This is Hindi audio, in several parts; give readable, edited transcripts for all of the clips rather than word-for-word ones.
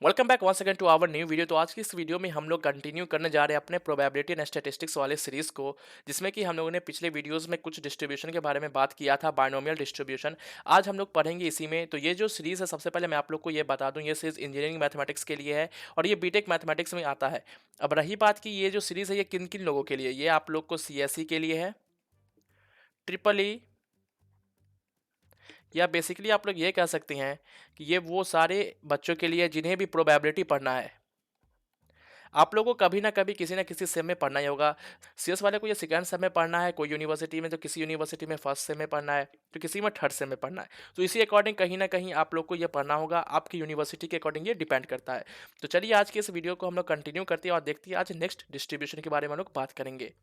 Welcome back once again to our new video. तो आज की इस वीडियो में हम लोग कंटिन्यू करने जा रहे हैं अपने प्रोबेबिलिटी एंड स्टैटिस्टिक्स वाले सीरीज को, जिसमें कि हम लोगों ने पिछले वीडियोस में कुछ डिस्ट्रीब्यूशन के बारे में बात किया था, बाइनोमियल डिस्ट्रीब्यूशन। आज हम लोग पढ़ेंगे इसी में। तो ये जो सीरीज है, सबसे पहले मैं आप लोग को ये बता दूं, ये सीरीज इंजीनियरिंग मैथमेटिक्स के लिए है और ये बीटेक मैथमेटिक्स में आता है। अब रही बात की ये जो सीरीज है ये किन किन लोगों के लिए, ये आप लोग को सीएसई के लिए है, ट्रिपल ई, या बेसिकली आप लोग ये कह सकते हैं कि ये वो सारे बच्चों के लिए जिन्हें भी प्रोबेबिलिटी पढ़ना है। आप लोगों को कभी ना कभी किसी ना किसी सेम में पढ़ना ही होगा। सीएस वाले को ये सेकंड सेम में पढ़ना है, कोई यूनिवर्सिटी में, तो किसी यूनिवर्सिटी में फर्स्ट सेम में पढ़ना है, तो किसी में थर्ड सेम में पढ़ना है। तो इसी अकॉर्डिंग कहीं ना कहीं आप लोग को ये पढ़ना होगा, आपकी यूनिवर्सिटी के अकॉर्डिंग ये डिपेंड करता है। तो चलिए आज के इस वीडियो को हम लोग कंटिन्यू करते हैं और देखते हैं आज नेक्स्ट डिस्ट्रीब्यूशन के बारे में हम लोग बात करेंगे।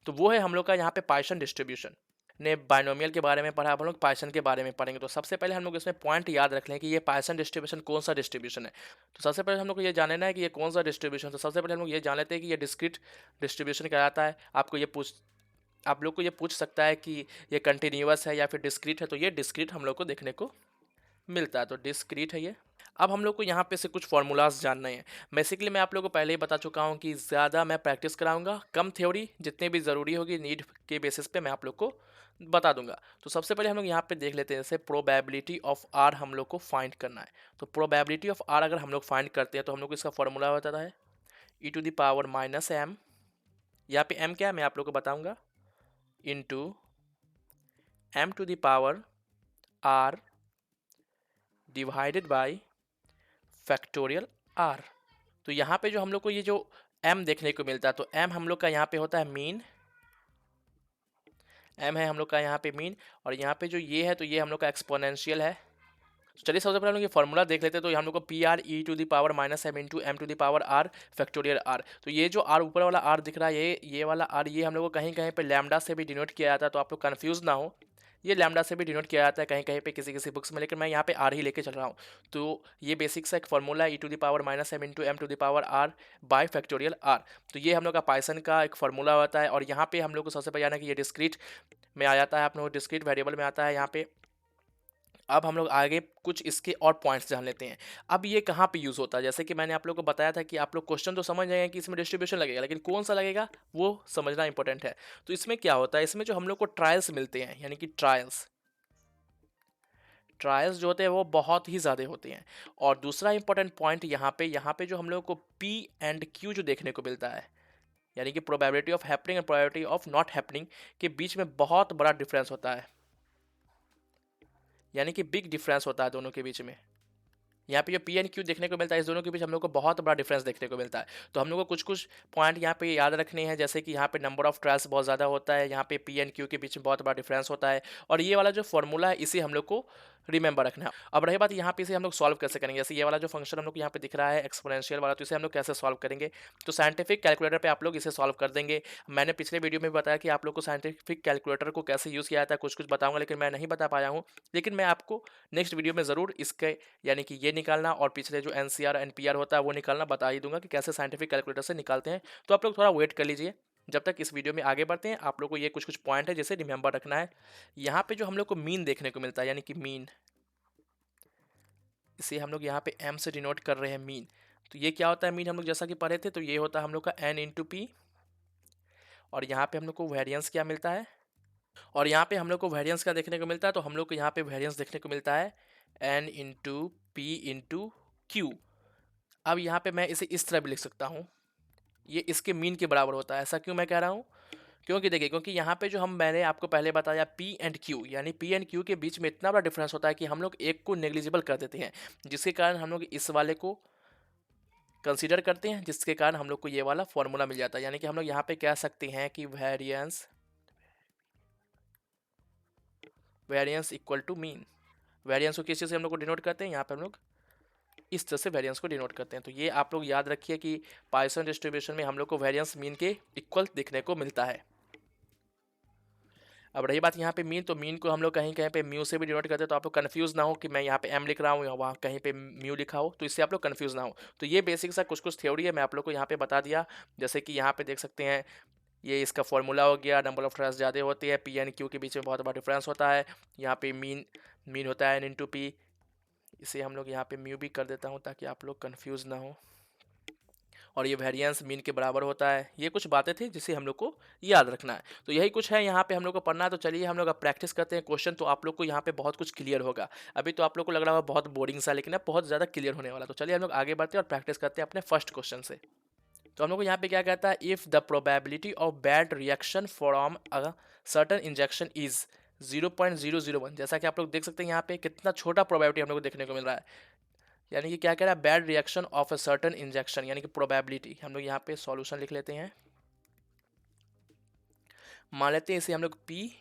तो वो है हम लोग का यहाँ पे पाइथन डिस्ट्रीब्यूशन। ने बाइनोमियल के बारे में पढ़ा, अब हम लोग पाइथन के बारे में पढ़ेंगे। तो सबसे पहले हम लोग इसमें पॉइंट याद रख लें कि ये पाइथन डिस्ट्रीब्यूशन कौन सा डिस्ट्रीब्यूशन है। तो सबसे पहले हम लोग को ये जानना है कि ये कौन सा डिस्ट्रीब्यूशन। तो सबसे पहले हम लोग ये जान लेते हैं कि ये डिस्क्रीट डिस्ट्रीब्यूशन कहलाता है। आप लोग को ये पूछ सकता है कि ये कंटिन्यूअस है या फिर डिस्क्रीट है। तो ये डिस्क्रीट हम लोग को देखने को मिलता है, तो डिस्क्रीट है ये। अब हम लोग को यहाँ पे से कुछ फार्मूलाज जानने हैं। बेसिकली मैं आप लोगों को पहले ही बता चुका हूँ कि ज़्यादा मैं प्रैक्टिस कराऊंगा, कम थ्योरी, जितनी भी ज़रूरी होगी नीड के बेसिस पे मैं आप लोग को बता दूंगा। तो सबसे पहले हम लोग यहाँ पे देख लेते हैं, जैसे प्रोबेबिलिटी ऑफ आर हम लोग को फाइंड करना है। तो प्रोबेबिलिटी ऑफ आर अगर हम लोग फाइंड करते हैं तो हम लोग को इसका फॉर्मूला होता है e⁻⁻m। यहाँ पे m क्या है मैं आप लोग को बताऊंगा, into m⁻r divided by factorial r। तो यहाँ पे जो हम लोग को ये जो m देखने को मिलता है, तो m हम लोग का यहाँ पे होता है मीन, m है हम लोग का यहाँ पे मीन, और यहाँ पे जो ये है तो ये हम लोग का एक्सपोनेंशियल है। तो चलिए सबसे पहले हम लोग ये फॉर्मूला देख लेते हैं। तो हम लोग को PR e⁻⁻m into m⁻r factorial r। तो ये जो r ऊपर वाला r दिख रहा है, ये वाला r, ये हम लोग को कहीं कहीं पे लैम्डा से भी डिनोट किया जाता है। तो आप लोग कंफ्यूज ना हो, ये लैम्डा से भी डिनोट किया जाता है कहीं कहीं पे किसी किसी बुक्स में, लेकिन मैं यहाँ पे आर ही लेके चल रहा हूँ। तो ये बेसिक सा एक फॉर्मूला है e⁻⁻m into m⁻r bye factorial r। तो ये हम लोग का पाइथन का एक फॉर्मूला होता है। और यहाँ पे हम लोग को सबसे पहले जाना कि ये डिस्क्रीट में आ जाता है, आप लोग डिस्क्रीट वेरिएबल में आता है यहाँ पे। अब हम लोग आगे कुछ इसके और पॉइंट्स जान लेते हैं। अब ये कहाँ पे यूज़ होता है, जैसे कि मैंने आप लोग को बताया था कि आप लोग क्वेश्चन तो समझ जाएंगे कि इसमें डिस्ट्रीब्यूशन लगेगा, लेकिन कौन सा लगेगा वो समझना इंपॉर्टेंट है। तो इसमें क्या होता है, इसमें जो हम लोग को ट्रायल्स मिलते हैं, यानी कि ट्रायल्स ट्रायल्स जो होते हैं वो बहुत ही ज़्यादा होते हैं। और दूसरा इंपॉर्टेंट पॉइंट यहाँ पे जो हम लोग को पी एंड क्यू जो देखने को मिलता है, यानी कि probability of happening and probability of not happening के बीच में बहुत बड़ा डिफरेंस होता है, यानी कि बिग डिफरेंस होता है दोनों के बीच में। यहाँ पे जो पी एंड क्यू देखने को मिलता है, इस दोनों के बीच हम लोग को बहुत बड़ा डिफरेंस देखने को मिलता है। तो हम लोग को कुछ कुछ पॉइंट यहाँ पे याद रखने हैं, जैसे कि यहाँ पे नंबर ऑफ ट्रायल्स बहुत ज़्यादा होता है, यहाँ पे पी एंड क्यू के बीच में बहुत बड़ा डिफरेंस होता है, और ये वाला जो फॉर्मूला है इसे हम लोग को रिमेंबर रखना है। अब रही बात यहाँ पे इसे हम लोग सॉल्व कैसे करेंगे, जैसे ये वाला जो फंक्शन हम लोग को यहाँ पे दिख रहा है एक्सपोनेंशियल वाला, तो इसे हम लोग कैसे सॉल्व करेंगे। तो साइंटिफिक कैलकुलेटर पे आप लोग इसे सॉल्व कर देंगे। मैंने पिछले वीडियो में बताया कि आप लोग को साइंटिफिक कैलकुलेटर को कैसे यूज़ किया जाता है, कुछ कुछ बताऊंगा, लेकिन मैं नहीं बता पाया हूँ। लेकिन मैं आपको नेक्स्ट वीडियो में ज़रूर इसके, यानी कि ये निकालना और पिछले जो एनसीआर एनपीआर होता है वो निकालना बता ही दूंगा कि कैसे साइंटिफिक कैलकुलेटर से निकालते हैं। तो आप लोग थोड़ा वेट कर लीजिए। जब तक इस वीडियो में आगे बढ़ते हैं, आप लोग को ये कुछ कुछ पॉइंट है जिसे रिमेंबर रखना है। यहाँ पे जो हम लोग को मीन देखने को मिलता है, यानी कि मीन, इसे हम लोग यहाँ पे एम से डिनोट कर रहे हैं, मीन। तो ये क्या होता है मीन, हम लोग जैसा कि पढ़े थे, तो ये होता है हम लोग का एन इंटू पी। और यहाँ पे हम लोग को वेरियंस क्या मिलता है, और यहाँ पे हम लोग को वेरियंस क्या देखने को मिलता है, तो हम लोग को यहाँ पे वेरियंस देखने को मिलता है n into p into q. अब यहाँ पे मैं इसे इस तरह भी लिख सकता हूँ, ये इसके मीन के बराबर होता है। ऐसा क्यों मैं कह रहा हूँ, क्योंकि देखिए, क्योंकि यहाँ पे जो मैंने आपको पहले बताया पी एंड क्यू, यानी पी एंड क्यू के बीच में इतना बड़ा डिफरेंस होता है कि हम लोग एक को नेग्लिजिबल कर देते हैं, जिसके कारण हम लोग इस वाले को कंसीडर करते हैं, जिसके कारण हम लोग को ये वाला फॉर्मूला मिल जाता है। यानी कि हम लोग यहाँ पे कह सकते हैं कि variance equal to mean. Variance को किस चीज़ से हम लोग को डिनोट करते हैं, यहाँ पे हम लोग इस तरह से वेरियंस को डिनोट करते हैं। तो ये आप लोग याद रखिए कि पाइथन डिस्ट्रीब्यूशन में हम लोग को वेरियंस मीन के इक्वल देखने को मिलता है। अब रही बात यहाँ पे मीन, तो मीन को हम लोग कहीं कहीं पे म्यू से भी डिनोट करते हैं। तो आप लोग कन्फ्यूज़ ना हो कि मैं यहाँ पे एम लिख रहा हूँ या वहाँ कहीं पे म्यू लिखा हो, तो इससे आप लोग कन्फ्यूज़ ना हो। तो ये बेसिक सा कुछ कुछ थ्योरी है, मैं आप लोग को यहाँ पे बता दिया। जैसे कि यहाँ पे देख सकते हैं, ये इसका फॉर्मूला हो गया, नंबर ऑफ ट्रायल्स ज़्यादा होती है, पी एंड क्यू के बीच में बहुत बड़ा डिफरेंस होता है। यहाँ पे मीन होता है एन इंटू पी, इसे हम लोग यहाँ पे म्यू भी कर देता हूँ ताकि आप लोग कंफ्यूज ना हो। और ये वेरिएंस मीन के बराबर होता है। ये कुछ बातें थी जिसे हम लोग को याद रखना है। तो यही कुछ है यहाँ पे हम लोग को पढ़ना है। तो चलिए हम लोग अब प्रैक्टिस करते हैं क्वेश्चन, तो आप लोग को यहाँ पे बहुत कुछ क्लियर होगा। अभी तो आप लोग को लग रहा होगा बहुत बोरिंग सा, लेकिन अब बहुत ज़्यादा क्लियर होने वाला। तो चलिए हम लोग आगे बढ़ते हैं और प्रैक्टिस करते हैं अपने फर्स्ट क्वेश्चन से। तो हम लोग को यहाँ पे क्या कहता है, if the probability of bad reaction from a certain injection is 0.001। जैसा कि आप लोग देख सकते हैं यहाँ पे कितना छोटा प्रोबेबिलिटी हम लोग को देखने को मिल रहा है। यानी कि क्या कह रहा है, bad reaction of a certain injection, यानी कि प्रोबेबिलिटी। हम लोग यहाँ पे सॉल्यूशन लिख लेते हैं। मान लेते हैं इसे हम लोग पी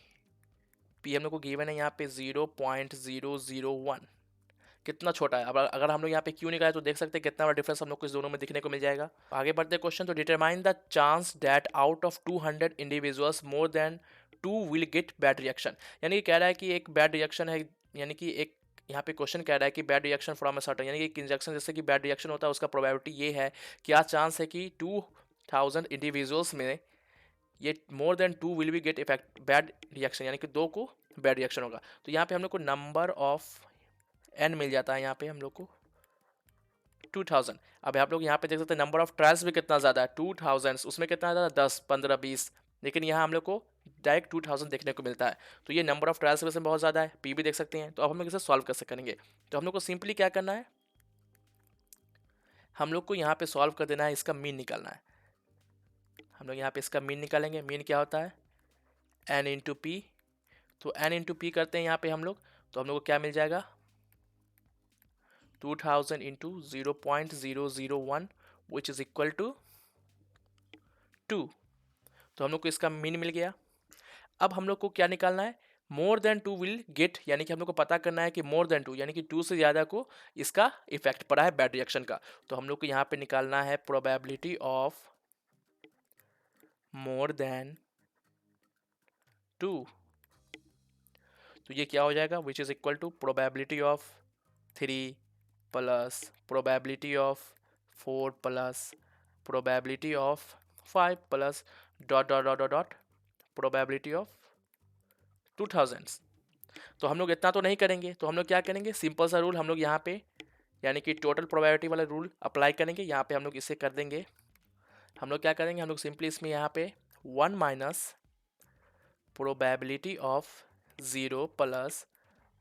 हम लोग को गिवन है यहाँ पे 0.001। कितना छोटा है। अब अगर हम लोग यहाँ पे क्यों निकाले तो देख सकते हैं कितना बड़ा डिफरेंस हम लोग को इस दोनों में दिखने को मिल जाएगा। आगे बढ़ते हैं क्वेश्चन। तो determine the chance that out of 200 individuals more than 2 will get bad reaction. यानी कि कह रहा है कि एक बैड रिएक्शन है, यानी कि एक यहाँ पे क्वेश्चन कह रहा है कि bad reaction from a certain, यानी कि एक इंजेक्शन जैसे कि बैड रिएक्शन होता है उसका प्रोबेबिलिटी ये है, क्या चांस है कि 2000 इंडिविजुअल्स में ये more than 2 will be get effect bad reaction, यानी कि 2 को बैड रिएक्शन होगा। तो यहाँ पे हम लोग को नंबर ऑफ एन मिल जाता है यहाँ पे हम लोग को 2000। अब आप लोग यहाँ पे देख सकते हैं नंबर ऑफ ट्रायल्स भी कितना ज़्यादा है 2000, उसमें कितना ज़्यादा 10 15 20, लेकिन यहाँ हम लोग को डायरेक्ट 2000 देखने को मिलता है। तो ये नंबर ऑफ ट्रायल्स वैसे बहुत ज़्यादा है, पी भी देख सकते हैं। तो अब हम लोग इसे सॉल्व कैसे करेंगे, तो हम लोग को सिंपली क्या करना है, हम लोग को यहाँ पे सॉल्व कर देना है, इसका मीन निकालना है। हम लोग यहाँ पे इसका मीन निकालेंगे। मीन क्या होता है, एन इंटू पी। तो एन इंटू पी करते हैं यहाँ पे हम लोग, तो हम लोग को क्या मिल जाएगा 2000 into 0.001 which is equal to 2। तो हम लोग को इसका मीन मिल गया। अब हम लोग को क्या निकालना है, मोर देन 2 विल गेट, यानी कि हम लोग को पता करना है कि मोर देन 2 यानी कि 2 से ज़्यादा को इसका इफेक्ट पड़ा है बैड रिएक्शन का। तो हम लोग को यहाँ पे निकालना है प्रोबेबिलिटी ऑफ मोर देन 2। तो ये क्या हो जाएगा, which is equal to probability of 3 plus probability of 4 plus probability of 5 plus dot dot dot dot dot probability of 2000। तो हम लोग इतना तो नहीं करेंगे, तो हम लोग क्या करेंगे, सिंपल सा रूल हम लोग यहाँ पे यानी कि टोटल प्रोबेबिलिटी वाला रूल अप्लाई करेंगे। यहाँ पे हम लोग इसे कर देंगे, हम लोग क्या करेंगे, हम लोग सिंपली इसमें यहाँ पे 1 minus probability of 0 plus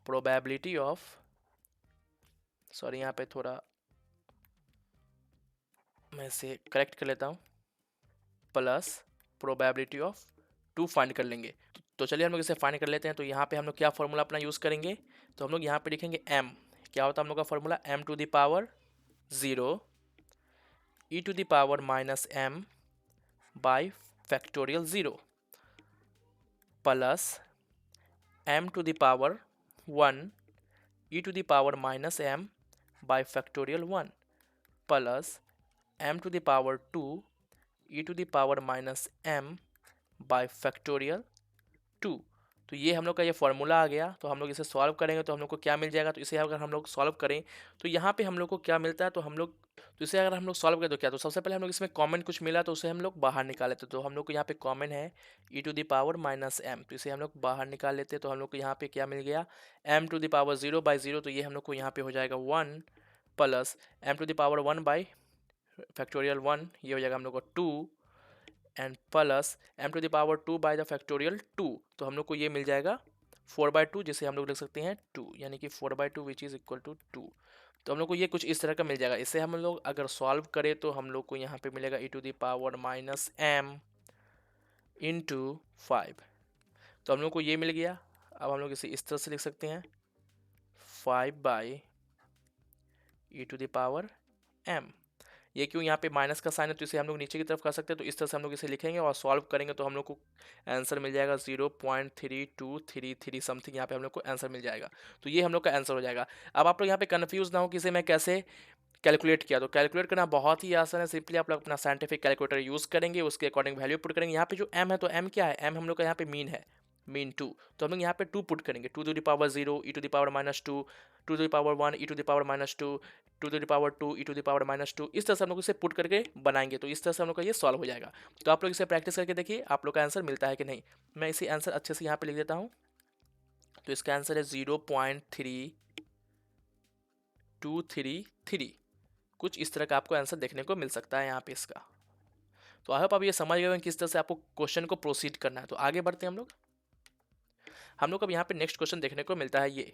probability of, sorry यहाँ पे थोड़ा मैं इसे करेक्ट कर लेता हूँ, प्लस प्रोबेबिलिटी ऑफ 2 फाइंड कर लेंगे। तो चलिए हम लोग इसे फाइंड कर लेते हैं। तो यहाँ पे हम लोग क्या फॉर्मूला अपना यूज़ करेंगे, तो हम लोग यहाँ पे लिखेंगे m। क्या होता है हम लोग का formula, m to the power 0 e to the power minus m by factorial 0 plus m to the power 1 e to the power minus m by factorial 1 plus m to the power 2 e to the power minus m by factorial 2। तो ये हम लोग का ये फार्मूला आ गया। तो हम लोग इसे सॉल्व करेंगे तो हम लोग को क्या मिल जाएगा, तो इसे अगर हम लोग सॉल्व करें तो यहाँ पे हम लोग को क्या मिलता है, तो हम लोग तो इसे अगर हम लोग सॉल्व करें तो क्या, तो सबसे पहले हम लोग इसमें कॉमन कुछ मिला तो उसे हम लोग बाहर निकाल लेते। तो हम लोग को यहाँ पे कॉमन है e to the power minus m, तो इसे हम लोग बाहर निकाल लेते। तो हम लोग को यहाँ पे क्या मिल गया, m to the power 0 by 0, तो ये हम लोग को यहाँ पे हो जाएगा 1 plus m to the power 1 by factorial 1, ये हो जाएगा हम लोग को 2 and plus m to the power 2 by the factorial 2, तो हम लोग को ये मिल जाएगा 4/2, जिसे हम लोग लिख सकते हैं 2, यानी कि 4/2 विच इज़ इक्वल टू 2। तो हम लोग को ये कुछ इस तरह का मिल जाएगा। इसे हम लोग अगर सॉल्व करें तो हम लोग को यहाँ पे मिलेगा e to the power minus m into 5। तो हम लोग को ये मिल गया। अब हम लोग इसे इस तरह से लिख सकते हैं 5 by e to the power m। ये क्यों यहाँ पे माइनस का साइन है, तो इसे हम लोग नीचे की तरफ कर सकते हैं। तो इस तरह से हम लोग इसे लिखेंगे और सॉल्व करेंगे तो हम लोग को आंसर मिल जाएगा 0.3233 समथिंग, यहाँ पे हम लोग को आंसर मिल जाएगा। तो ये हम लोग का आंसर हो जाएगा। अब आप लोग यहाँ पे कन्फ्यूज ना हो कि इसे मैं कैसे कैलकुलेट किया, तो कैलकुलेट करना बहुत ही आसान है। सिंपली आप लोग अपना साइंटिफिक कैलकुलेटर यूज़ करेंगे, उसके अकॉर्डिंग वैल्यू पुट करेंगे। यहाँ पे जो m है, तो m क्या है, m हम लोग का यहाँ पे मीन है, मीन 2। तो हम लोग यहाँ पे 2 पुट करेंगे, 2 to the power 0 e to the power minus 2, 2 to the power 1 e to the power minus 2, 2 to the power 2 e to the power minus 2। इस तरह से हम लोग इसे पुट करके बनाएंगे। तो इस तरह से हम लोग का ये सॉल्व हो जाएगा। तो आप लोग इसे प्रैक्टिस करके देखिए आप लोग का आंसर मिलता है कि नहीं। मैं इसे आंसर अच्छे से यहाँ पे लिख देता हूँ। तो इसका आंसर है 0.3 233। कुछ इस तरह का आपको आंसर देखने को मिल सकता है यहाँ पे इसका। तो आई होप आप ये समझ गए कि किस तरह से आपको क्वेश्चन को प्रोसीड करना है। तो आगे बढ़ते हैं हम लोग अब यहाँ पे नेक्स्ट क्वेश्चन देखने को मिलता है ये।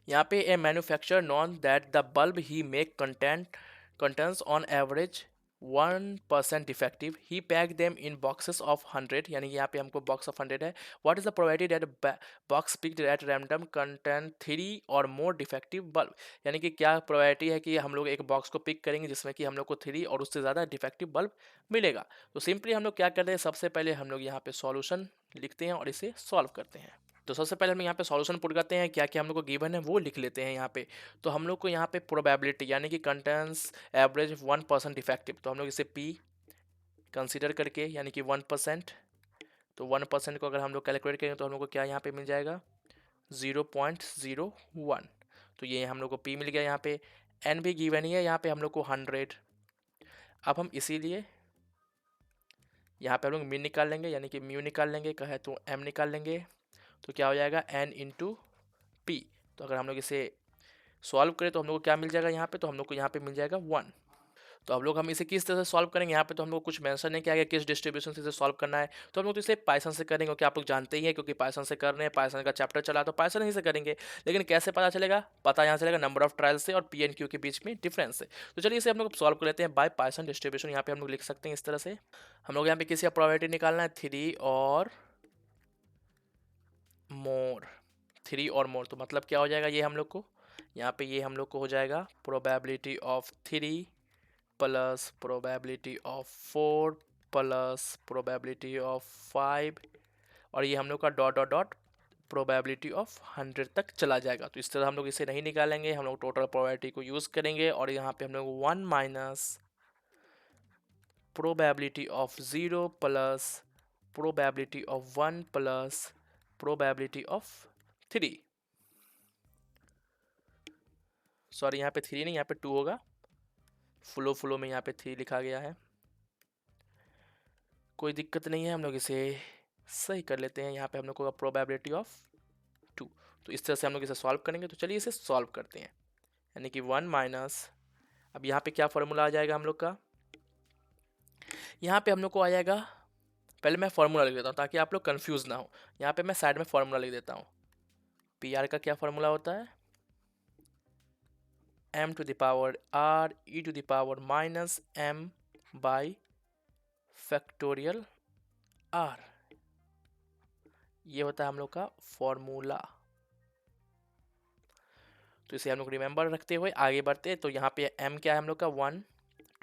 यहाँ पे a manufacturer known that the bulb he make contents on average 1% defective, he pack them in boxes of 100, यानी कि यहाँ पे हमको बॉक्स ऑफ 100 है। What is the probability that box picked at random content 3 और मोर डिफेक्टिव बल्ब, यानी कि क्या प्रोबेबिलिटी है कि हम लोग एक बॉक्स को पिक करेंगे जिसमें कि हम लोग को 3 और उससे ज़्यादा डिफेक्टिव बल्ब मिलेगा। तो सिंपली हम लोग क्या करते हैं, सबसे पहले हम लोग यहाँ पे सॉल्यूशन लिखते हैं और इसे सॉल्व करते हैं। तो सबसे पहले हम यहाँ पे सॉल्यूशन पुट करते हैं, क्या क्या हम लोग को गिवन है वो लिख लेते हैं यहाँ पे। तो हम लोग को यहाँ पे प्रोबेबिलिटी यानी कि कंटेंट्स एवरेज 1% डिफेक्टिव, तो हम लोग इसे पी कंसीडर करके यानी कि 1%, तो 1% को अगर हम लोग कैलकुलेट करेंगे तो हम लोग को क्या यहाँ पे मिल जाएगा 0.01। तो ये हम लोग को पी मिल गया। यहाँ पे एन भी गिवन ही है, यहाँ पे हम लोग को 100। अब हम इसीलिए यहाँ पे हम लोग मीन निकाल लेंगे यानी कि म्यू निकाल लेंगे, कहे तो एम निकाल लेंगे। तो क्या हो जाएगा एन इंटू पी। तो अगर हम लोग इसे सॉल्व करें तो हम लोग को क्या मिल जाएगा यहाँ पे, तो हम लोग को यहाँ पे मिल जाएगा 1। तो अब लोग हम इसे किस तरह से सॉल्व करेंगे, यहाँ पे तो हम लोग कुछ मेंशन नहीं किया गया किस डिस्ट्रीब्यूशन से इसे सॉल्व करना है। तो हम लोग तो इसे पाइथन से करेंगे, क्योंकि आप लोग जानते ही हैं क्योंकि पाइथन से कर रहे हैं, पाइथन का चैप्टर चला तो पाइथन ही से करेंगे। लेकिन कैसे पता चलेगा, पता यहाँ चलेगा नंबर ऑफ ट्रायल से और पी एंड क्यू के बीच में डिफरेंस से। तो चलिए इसे हम लोग सॉल्व कर लेते हैं बाय पाइथन डिस्ट्रीब्यूशन। यहाँ पे हम लोग लिख सकते हैं इस तरह से, हम लोग यहाँ पे किसी का प्रोबेबिलिटी निकालना है 3 और मोर, 3 और मोर। तो मतलब क्या हो जाएगा ये हम लोग को, यहाँ पे ये हम लोग को हो जाएगा probability of 3 plus probability of 4 plus probability of 5, और ये हम लोग का dot dot dot probability of 100 तक चला जाएगा। तो इस तरह हम लोग इसे नहीं निकालेंगे, हम लोग टोटल प्रोबेबिलिटी को यूज़ करेंगे और यहाँ पे हम लोग 1 minus probability of 0 plus probability of 1 plus probability of 3, sorry यहाँ पे 3 नहीं, यहाँ पे 2 होगा, फ्लो में यहाँ पे 3 लिखा गया है। कोई दिक्कत नहीं है, हम लोग इसे सही कर लेते हैं। यहाँ पे हम लोग को प्रोबेबिलिटी ऑफ 2, तो इस तरह से हम लोग इसे सॉल्व करेंगे। तो चलिए इसे सॉल्व करते हैं, यानी कि 1 माइनस, अब यहाँ पे क्या फॉर्मूला आ जाएगा हम लोग का, यहाँ पे हम लोग को आ जाएगा, पहले मैं फॉर्मूला लिख देता हूँ ताकि आप लोग कंफ्यूज ना हो। यहाँ पे मैं साइड में फॉर्मूला लिख देता हूँ। पी आर का क्या फॉर्मूला होता है, m to the power r e to the power minus m by factorial r, ये होता है हम लोग का फॉर्मूला। तो इसे हम लोग रिमेंबर रखते हुए आगे बढ़ते हैं। तो यहाँ पे m क्या है हम लोग का 1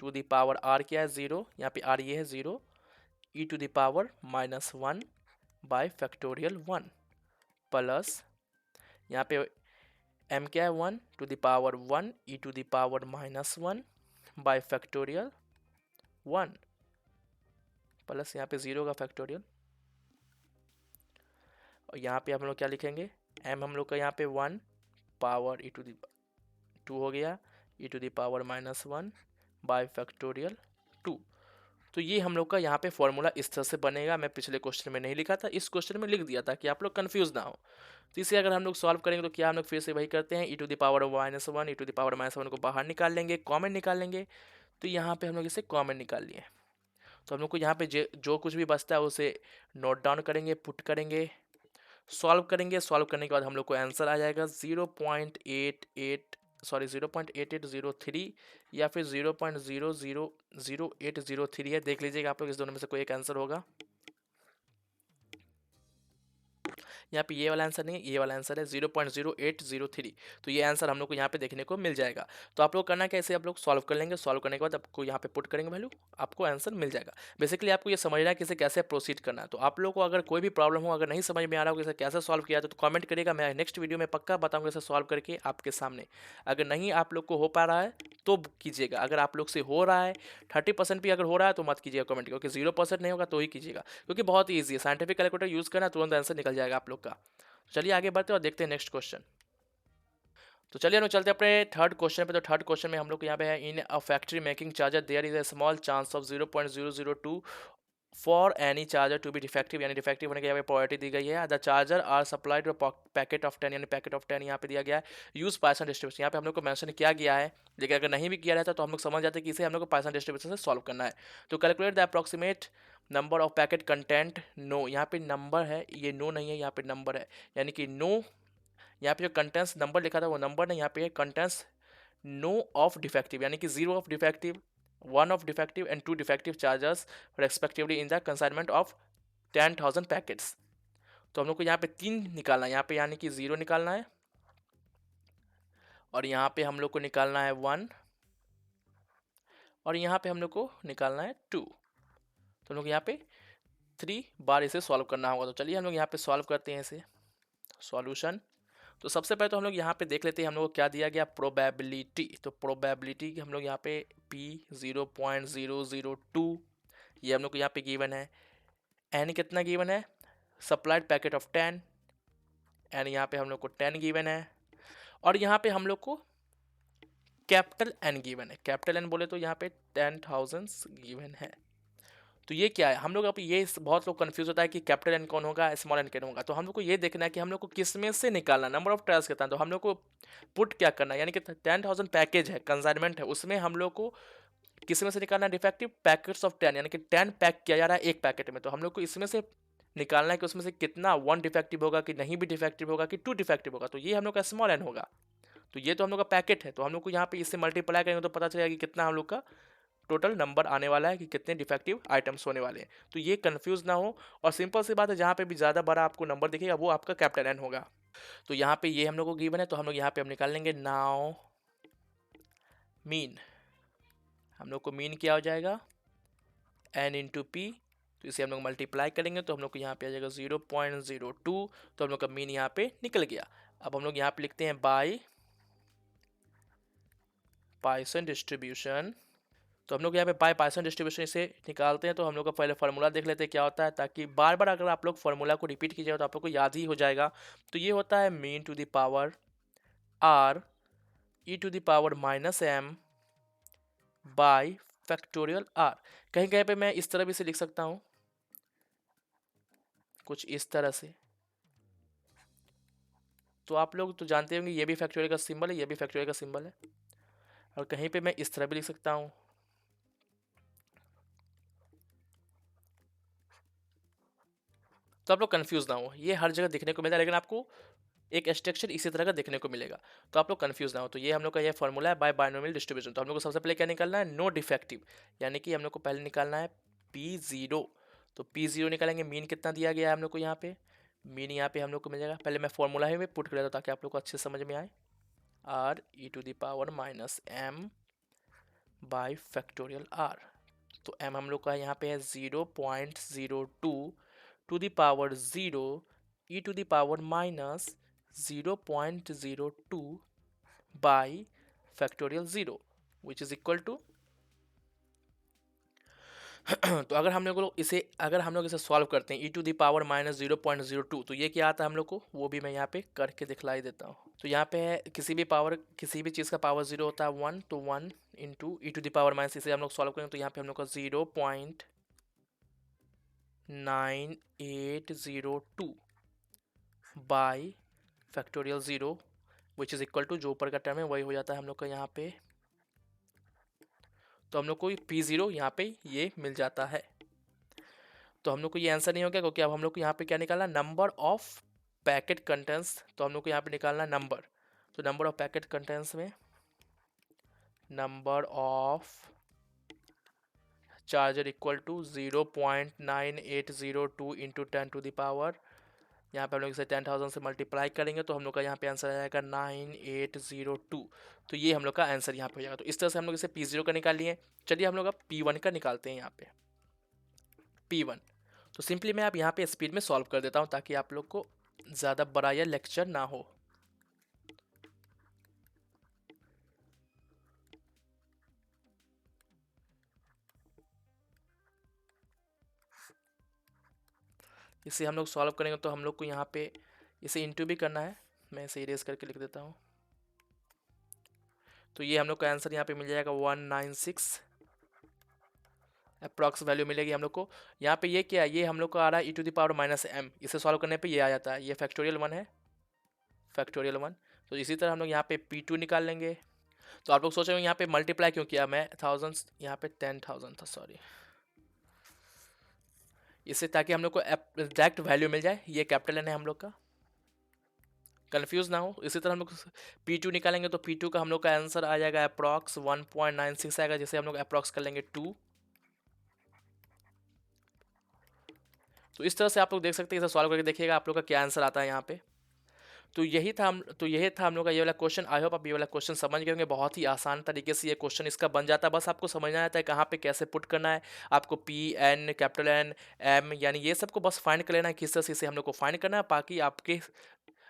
टू द पावर r क्या है 0, यहाँ पे r ये है 0, e to the power minus 1 by factorial 1 plus यहाँ पे m क्या है 1 to the power 1 e to the power minus 1 by factorial 1 plus यहाँ पे 0 का फैक्टोरियल, और यहाँ पे हम लोग क्या लिखेंगे, m हम लोग का यहाँ पे 1 पावर e टू द 2 हो गया, e to the power minus 1 by factorial 2। तो ये हम लोग का यहाँ पे फॉर्मूला इस तरह से बनेगा। मैं पिछले क्वेश्चन में नहीं लिखा था, इस क्वेश्चन में लिख दिया था कि आप लोग कंफ्यूज ना हो। तो इसे अगर हम लोग सॉल्व करेंगे तो क्या हम लोग फिर से वही करते हैं, e to the power minus 1 e to the power minus 1 को बाहर निकाल लेंगे, कॉमन निकाल लेंगे। तो यहाँ पे हम लोग इसे कॉमन निकाल लिए। तो हम लोग को यहाँ पे जो कुछ भी बचता है उसे नोट डाउन करेंगे, पुट करेंगे, सॉल्व करेंगे। सॉल्व करने के बाद हम लोग को आंसर आ जाएगा 0.8803 या फिर 0.000803 है, देख लीजिएगा आप लोग, इस दोनों में से कोई एक आंसर होगा। यहाँ पे ये वाला आंसर नहीं है, ये वाला आंसर है 0.0803। तो ये आंसर हम लोग को यहाँ पे देखने को मिल जाएगा। तो आप लोग करना कैसे, आप लोग सॉल्व कर लेंगे, सॉल्व करने के बाद आपको यहाँ पे पुट करेंगे वैल्यू, आपको आंसर मिल जाएगा। बेसिकली आपको ये समझना है कि इसे कैसे प्रोसीड करना है। तो आप लोग को अगर कोई भी प्रॉब्लम हो, अगर नहीं समझ में आ रहा हो कि इसे कैसे सॉल्व किया तो कॉमेंट करिएगा, मैं नेक्स्ट वीडियो में पक्का बताऊँगा इसे सॉल्व करके आपके सामने। अगर नहीं आप लोग को हो पा रहा है तो कीजिएगा, अगर आप लोग से हो रहा है 30% भी अगर हो रहा है तो मत कीजिएगा कमेंट, क्योंकि 0% नहीं होगा तो ही कीजिएगा, क्योंकि बहुत ही ईजी है। साइंटिफिक कैलकुलेटर यूज़ करना, तुरंत आंसर निकल जाएगा आप लोग का। चलिए आगे बढ़ते हैं और देखते हैं नेक्स्ट क्वेश्चन। तो चलिए हम लोग चलते हैं अपने थर्ड क्वेश्चन पे। तो थर्ड क्वेश्चन में हम लोग को यहाँ पे है, in a factory making charger there is a small chance of 0.002 for any charger to be defective, यानी डिफेक्टिव होने की यहाँ पे प्रायोरिटी दी गई है। The charger are supplied packet of 10, यानी पैकेट ऑफ 10 यहाँ पे दिया गया है। यूज पाइथन डिस्ट्रीब्यूशन, यहाँ पे हम लोग को मेंशन किया गया है, लेकिन अगर नहीं भी किया रहता तो हम लोग समझ जाते कि इसे हम लोग को पाइथन डिस्ट्रीब्यूशन से सॉल्व करना है। तो calculate the approximate number of packet content no, यहाँ पे नंबर है, ये नो नहीं है, यहाँ पे नंबर है, यानी कि नो, यहाँ पे जो कंटेंट्स नंबर लिखा था वो नंबर नहीं, यहाँ पे कंटेंट्स नो ऑफ डिफेक्टिव, यानी कि 0 of defective, 1 of defective and 2 defective chargers respectively in the consignment of 10,000 packets. तो हम लोग को यहाँ पे 3 निकालना है, यहाँ पे यानी कि 0 निकालना है, और यहाँ पे हम लोग को निकालना है 1, और यहाँ पे हम लोग को निकालना है 2। तो हम लोग यहाँ पे 3 बार इसे सॉल्व करना होगा। तो चलिए हम लोग यहाँ पे सॉल्व करते हैं इसे, सॉल्यूशन। तो सबसे पहले तो हम लोग यहाँ पे देख लेते हैं हम लोग को क्या दिया गया, प्रोबेबिलिटी। तो प्रोबेबिलिटी हम लोग यहाँ पे P 0.002 ये हम लोग को यहाँ पे गिवन है। एन कितना गिवन है, सप्लाइड पैकेट ऑफ 10, एन यहाँ पे हम लोग को 10 गिवन है, और यहाँ पे हम लोग को कैपिटल एन गिवन है। कैपिटल एन बोले तो यहाँ पे 10,000 गिवन है। तो ये क्या है, हम लोग अब ये बहुत लोग कंफ्यूज होता है कि कैपिटल एन कौन होगा, स्मॉल एन कौन होगा। तो हम लोग को ये देखना है कि हम लोग को किस में से निकालना, नंबर ऑफ ट्रायल्स कितना है। तो हम लोग को पुट क्या करना है, यानी कि 10,000 पैकेज है, कंसाइनमेंट है, उसमें हम लोग को किस में से निकालना है, डिफेक्टिव पैकेट्स ऑफ 10, यानी कि 10 पैक किया जा रहा है एक पैकेट में। तो हम लोग को इसमें से निकालना है कि उसमें से कितना 1 डिफेक्टिव होगा, कि नहीं भी डिफेक्टिव होगा, कि 2 डिफेक्टिव होगा। तो ये हम लोग का स्मॉल एन होगा। तो ये तो हम लोग का पैकेट है, तो हम लोग को यहाँ पे इससे मल्टीप्लाई करेंगे तो पता चलेगा कि कितना हम लोग का टोटल नंबर आने वाला है, कि कितने डिफेक्टिव आइटम्स होने वाले हैं। तो ये कंफ्यूज ना हो, और सिंपल सी बात है, जहाँ पे भी ज़्यादा बड़ा आपको नंबर दिखेगा वो आपका कैपिटल एन होगा। तो यहाँ पे ये हम लोग को गिवन है, तो हम लोग यहाँ पे हम निकाल लेंगे नाउ मीन। हम लोग को मीन क्या हो जाएगा, एन इंटू पी। तो इसे हम लोग मल्टीप्लाई करेंगे तो हम लोग को यहाँ पे आ जाएगा 0.02। तो हम लोग का मीन यहाँ पे निकल गया। अब हम लोग यहाँ पे लिखते हैं बाय पाइथन डिस्ट्रीब्यूशन। तो हम लोग यहाँ पे बाय पाइथन डिस्ट्रीब्यूशन इसे निकालते हैं। तो हम लोग का पहले फार्मूला देख लेते हैं क्या होता है, ताकि बार बार अगर आप लोग फार्मूला को रिपीट कीजिएगा तो आप लोग को याद ही हो जाएगा। तो ये होता है mean to the power r e to the power minus m by factorial r. कहीं कहीं पे मैं इस तरह भी इसे लिख सकता हूँ, कुछ इस तरह से। तो आप लोग तो जानते होंगे ये भी फैक्टोरियल का सिंबल है, ये भी फैक्टोरियल का सिंबल है, और कहीं पे मैं इस तरह भी लिख सकता हूँ। तो आप लोग कंफ्यूज ना हो, ये हर जगह देखने को मिलता है, लेकिन आपको एक स्ट्रक्चर इसी तरह का देखने को मिलेगा। तो आप लोग कंफ्यूज ना हो। तो ये हम लोग का ये फॉर्मूला है बाय बायनोमियल डिस्ट्रीब्यूशन। तो हम लोग को सबसे पहले क्या निकालना है, नो डिफेक्टिव, यानी कि हम लोग को पहले निकालना है P0। तो P0 निकालेंगे, मीन कितना दिया गया है हम लोग को यहाँ पे, मीन यहाँ पे हम लोग को मिल जाएगा। पहले मैं फॉर्मूला ही में पुट कर लेता हूँ ताकि आप लोग को अच्छे समझ में आए, r e to the power minus m by factorial r. तो एम हम लोग का यहाँ पे है 0.02 to the power 0 e to the power minus 0.02 by factorial 0 which is equal to तो अगर हम लोग इसे सॉल्व करते हैं e to the power minus 0.02, तो ये क्या आता है हम लोग को, वो भी मैं यहाँ पे करके दिखलाई देता हूँ। तो यहाँ पे है किसी भी चीज़ का पावर 0 होता है 1, तो 1 into e to the power minus, इसे हम लोग सॉल्व करेंगे तो यहाँ पे हम लोग का 0.9802 by factorial 0 which is equal to, जो ऊपर का टर्म है वही हो जाता है हम लोग का यहाँ पे। तो हम लोग को P0 यहाँ पे ये मिल जाता है। तो हम लोग को ये आंसर नहीं हो गया, क्योंकि अब हम लोग को यहाँ पे क्या निकालना, नंबर ऑफ पैकेट कंटेंट्स। तो हम लोग को यहाँ पे निकालना नंबर। तो नंबर ऑफ पैकेट कंटेंट्स में number of charger equal to 0.9802 into 10 to the power, यहाँ पे हम लोग इसे 10,000 से मल्टीप्लाई करेंगे तो हम लोग का यहाँ पे आंसर आ जाएगा 9802। तो ये हम लोग का आंसर यहाँ पे हो जाएगा। तो इस तरह से हम लोग इसे P0 का निकाल लिए। चलिए हम लोग अब P1 का निकालते हैं। यहाँ पे P1 तो सिंपली मैं आप यहाँ पे स्पीड में सॉल्व कर देता हूँ ताकि आप लोग को ज़्यादा बड़ा या लेक्चर ना हो। इसे हम लोग सॉल्व करेंगे तो हम लोग को यहाँ पे इसे इंटू भी करना है, मैं इसे इरेज करके लिख देता हूँ। तो ये हम लोग का आंसर यहाँ पे मिल जाएगा 196 अप्रॉक्स वैल्यू मिलेगी हम लोग को। यहाँ पे ये क्या है, ये हम लोग को आ रहा है e⁻⁻m, इसे सॉल्व करने पे ये आ जाता है, ये फैक्टोरियल 1 है, फैक्टोरियल 1। तो इसी तरह हम लोग यहाँ पे P2 निकाल लेंगे। तो आप लोग सोच रहे हो यहाँ पे मल्टीप्लाई क्यों किया मैं, थाउजेंड्स यहाँ पे 10,000 था, सॉरी, इससे ताकि हम लोग को एग्जैक्ट वैल्यू मिल जाए। ये कैपिटल एन है हम लोग का, कंफ्यूज ना हो। इसी तरह हम लोग P2 निकालेंगे तो P2 का हम लोग का आंसर आ जाएगा अप्रॉक्स 1.96 आएगा, जिसे हम लोग अप्रॉक्स कर लेंगे 2। तो इस तरह से आप लोग देख सकते हैं, इसे सॉल्व करके देखिएगा आप लोग का क्या आंसर आता है यहाँ पे। तो यही था हम लोग का ये वाला क्वेश्चन। आई होप आप ये वाला क्वेश्चन समझ गए होंगे। बहुत ही आसान तरीके से ये क्वेश्चन इसका बन जाता है, बस आपको समझना आता है कहाँ पे कैसे पुट करना है। आपको p n, capital n, m, यानी ये सबको बस फाइंड कर लेना है, किस तरह से इसे हम लोग को फाइंड करना है।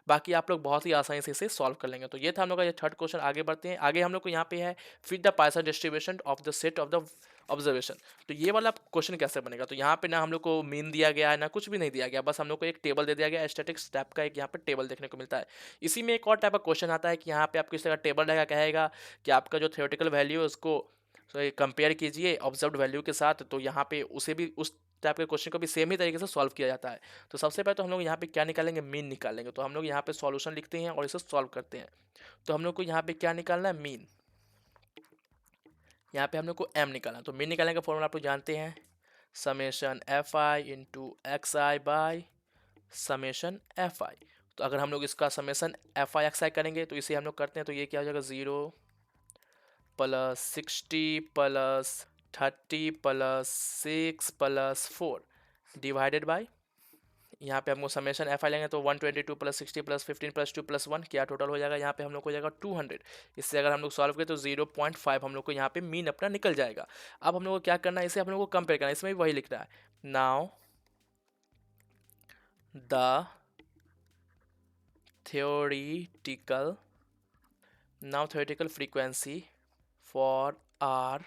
बाकी आप लोग बहुत ही आसानी से इसे सॉल्व कर लेंगे। तो ये था हम लोग का ये थर्ड क्वेश्चन। आगे बढ़ते हैं। आगे हम लोग को यहाँ पे है fit the Python distribution of the set of the observation. तो ये वाला क्वेश्चन कैसे बनेगा, तो यहाँ पे ना हम लोग को मीन दिया गया है ना कुछ भी नहीं दिया गया, बस हम लोग को एक टेबल दे दिया गया, स्टैटिक्स टाइप का एक यहाँ पे टेबल देखने को मिलता है। इसी में एक और टाइप का क्वेश्चन आता है कि यहाँ पे आपको इस तरह का टेबल रहेगा, कहेगा कि आपका जो थ्योरेटिकल वैल्यू है उसको कंपेयर कीजिए ऑब्जर्व्ड वैल्यू के साथ। तो यहाँ पे उसे भी उस टाइप के क्वेश्चन को भी सेम ही तरीके से सॉल्व किया जाता है। तो सबसे पहले तो हम लोग यहाँ पे क्या निकालेंगे, मीन निकालेंगे। तो हम लोग यहाँ पे सॉल्यूशन लिखते हैं और इसे सॉल्व करते हैं। तो हम लोग को यहाँ पे क्या निकालना है, मीन। यहाँ पे हम लोग को एम निकालना है। तो मीन निकालने का फॉर्मूला आप लोग जानते हैं, summation F I into x I by summation F I. तो अगर हम लोग इसका समेशन एफ आई एक्स आई करेंगे तो इसे हम लोग करते हैं, तो ये क्या हो जाएगा, 0 plus 60 plus 30 plus 6 plus 4 divided by, यहाँ पे हमको समेशन एफ आई लेंगे तो 122 प्लस 60 प्लस 15 प्लस 2 प्लस 1 क्या टोटल हो जाएगा, यहाँ पे हम लोग को हो जाएगा 200। इससे अगर हम लोग सॉल्व करें तो 0.5 हम लोग को यहाँ पे मीन अपना निकल जाएगा। अब हम लोग को क्या करना है, इसे हम लोग को कंपेयर करना है, इसमें भी वही लिख रहा है, now the theoretical frequency for r.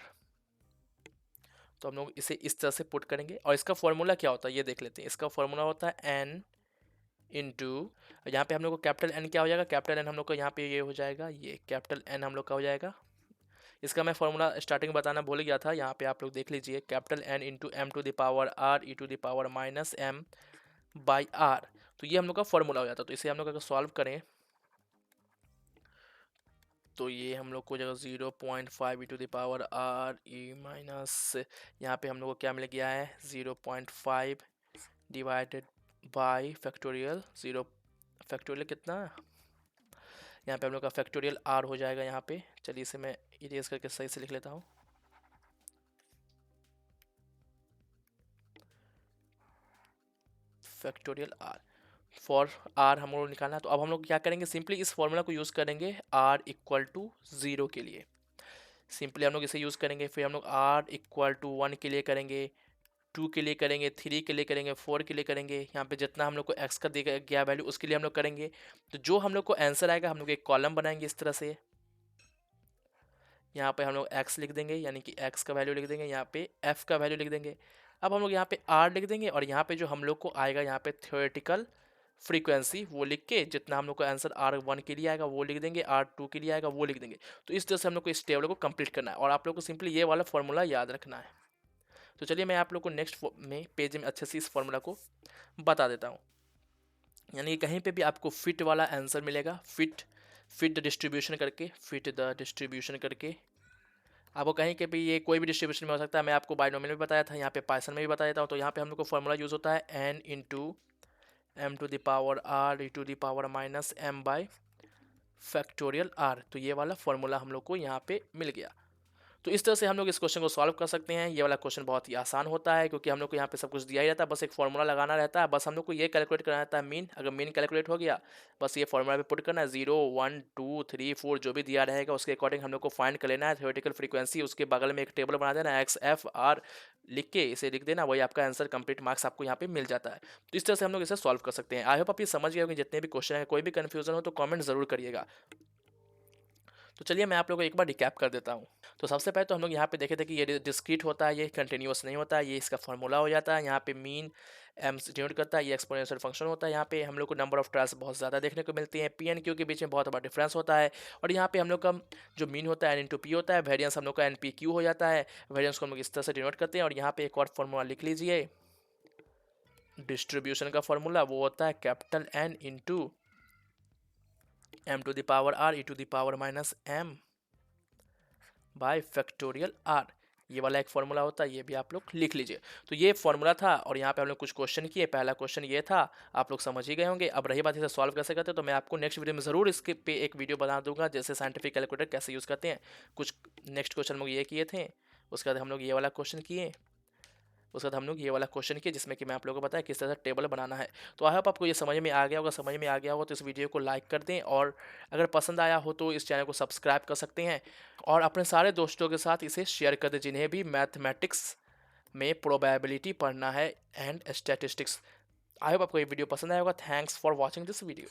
तो हम लोग इसे इस तरह से पुट करेंगे और इसका फॉर्मूला क्या होता है ये देख लेते हैं। इसका फॉर्मूला होता है एन इंटू, यहाँ पे हम लोग को कैपिटल एन क्या हो जाएगा, कैपिटल एन हम लोग को यहाँ पे ये हो जाएगा, ये कैपिटल एन हम लोग का हो जाएगा। इसका मैं फॉर्मूला स्टार्टिंग बताना भूल गया था, यहाँ पे आप लोग देख लीजिए, capital n into m to the power r e to the power minus m by r. तो ये हम लोग का फॉर्मूला हो जाता है। तो इसे हम लोग अगर सॉल्व करें तो ये हम लोग को जगह 0.5 e to the power r e minus, यहाँ पे हम लोग को क्या मिल गया है, 0.5 डिवाइडेड बाई फैक्टोरियल 0, फैक्टोरियल कितना, यहाँ पे हम लोग का फैक्टोरियल आर हो जाएगा यहाँ पे। चलिए इसे मैं इरेज करके सही से लिख लेता हूँ, फैक्टोरियल आर फॉर आर हम लोग निकालना है। तो अब हम लोग क्या करेंगे, सिंपली इस फॉर्मूला को यूज़ करेंगे आर इक्वल टू 0 के लिए। सिंपली हम लोग इसे यूज़ करेंगे, फिर हम लोग आर इक्वल टू 1 के लिए करेंगे, 2 के लिए करेंगे, 3 के लिए करेंगे, 4 के लिए करेंगे। यहाँ पे जितना हम लोग को एक्स का दिया गया वैल्यू उसके लिए हम लोग करेंगे। तो जो हम लोग को आंसर आएगा हम लोग एक कॉलम बनाएंगे इस तरह से, यहाँ पे हम लोग एक्स लिख देंगे, यानी कि एक्स का वैल्यू लिख देंगे, यहाँ पे एफ का वैल्यू लिख देंगे। अब हम लोग यहाँ पे आर लिख देंगे और यहाँ पे जो हम लोग को आएगा यहाँ पे थ्योरेटिकल फ्रीक्वेंसी वो लिख के, जितना हम लोग को आंसर R1 के लिए आएगा वो लिख देंगे, R2 के लिए आएगा वो लिख देंगे। तो इस तरह से हम लोग को इस टेबल को कंप्लीट करना है और आप लोग को सिंपली ये वाला फॉर्मूला याद रखना है। तो चलिए मैं आप लोग को नेक्स्ट में पेज में अच्छे से इस फॉर्मूला को बता देता हूँ। यानी कि कहीं पे भी आपको फिट वाला आंसर मिलेगा, फिट द डिस्ट्रीब्यूशन करके, फिट द डिस्ट्रीब्यूशन करके आपको कहीं के भी ये कोई भी डिस्ट्रीब्यूशन में हो सकता है। मैं आपको बाइनोमियल में बताया था, यहाँ पे पाइथन में भी बता देता हूँ। तो यहाँ पे हम लोग को फॉर्मूला यूज़ होता है n into m to the power r e to the power minus m by factorial r. तो ये वाला फॉर्मूला हम लोग को यहाँ पे मिल गया। तो इस तरह से हम लोग इस क्वेश्चन को सॉल्व कर सकते हैं। ये वाला क्वेश्चन बहुत ही आसान होता है क्योंकि हम लोग को यहाँ पे सब कुछ दिया ही रहता है, बस एक फॉर्मूला लगाना रहता है। बस हम लोग को ये कैलकुलेट करना रहता है मीन। अगर मीन कैलकुलेट हो गया बस ये फॉर्मूला पे पुट करना है, 0 1 2 3 4 जो भी दिया रहेगा उसके अकॉर्डिंग हम लोग को फाइंड कर लेना है थ्योरेटिकल फ्रीक्वेंसी। उसके बगल में एक टेबल बना देना, एक्स एफ आर लिख के इसे लिख देना, वही आपका आंसर कंप्लीट मार्क्स आपको यहाँ पे मिल जाता है। तो इस तरह से हम लोग इसे सॉल्व कर सकते हैं। आई होप आप ये समझ गए होंगे जितने भी क्वेश्चन है। कोई भी कन्फ्यूजन हो तो कमेंट जरूर करिएगा। तो चलिए मैं आप लोगों को एक बार रिकैप कर देता हूँ। तो सबसे पहले तो हम लोग यहाँ पे देखे थे कि ये डिस्क्रीट होता है, ये कंटिन्यूस नहीं होता है, ये इसका फॉर्मूला हो जाता है। यहाँ पे मीन एम से डिनोट करता है, ये एक्सपोनेंशियल फंक्शन होता है। यहाँ पे हम लोग को नंबर ऑफ ट्रायल्स बहुत ज़्यादा देखने को मिलती हैं, पी एंड क्यू के बीच में बहुत बड़ा डिफरेंस होता है। और यहाँ पे हम लोग का जो मीन होता है एन इंटू पी होता है, वेरियंस हम लोग का एन पी क्यू हो जाता है। वेरियंस को हम लोग इस तरह से डिनोट करते हैं। और यहाँ पे एक और फॉर्मूला लिख लीजिए, डिस्ट्रीब्यूशन का फॉर्मूला वो होता है capital n into m to the power r e to the power minus m by factorial r. ये वाला एक फॉर्मूला होता है, ये भी आप लोग लिख लीजिए। तो ये फॉर्मूला था और यहाँ पे हम लोग कुछ क्वेश्चन किए। पहला क्वेश्चन ये था, आप लोग समझ ही गए होंगे। अब रही बात इसे सॉल्व कैसे करते हैं, तो मैं आपको नेक्स्ट वीडियो में ज़रूर इसके पे एक वीडियो बना दूंगा, जैसे साइंटिफिक कैलकुलेटर कैसे यूज़ करते हैं। कुछ नेक्स्ट क्वेश्चन हम लोग ये किए थे, उसके बाद हम लोग ये वाला क्वेश्चन किए, उसके बाद हम लोग ये वाला क्वेश्चन किया जिसमें कि मैं आप लोगों को बताया किस तरह से टेबल बनाना है। तो आई होप आपको ये समझ में आ गया होगा। समझ में आ गया होगा तो इस वीडियो को लाइक कर दें, और अगर पसंद आया हो तो इस चैनल को सब्सक्राइब कर सकते हैं, और अपने सारे दोस्तों के साथ इसे शेयर कर दें जिन्हें भी मैथमेटिक्स में प्रोबेबिलिटी पढ़ना है एंड स्टैटिस्टिक्स। आई होप आपको ये वीडियो पसंद आया होगा। Thanks for watching this video.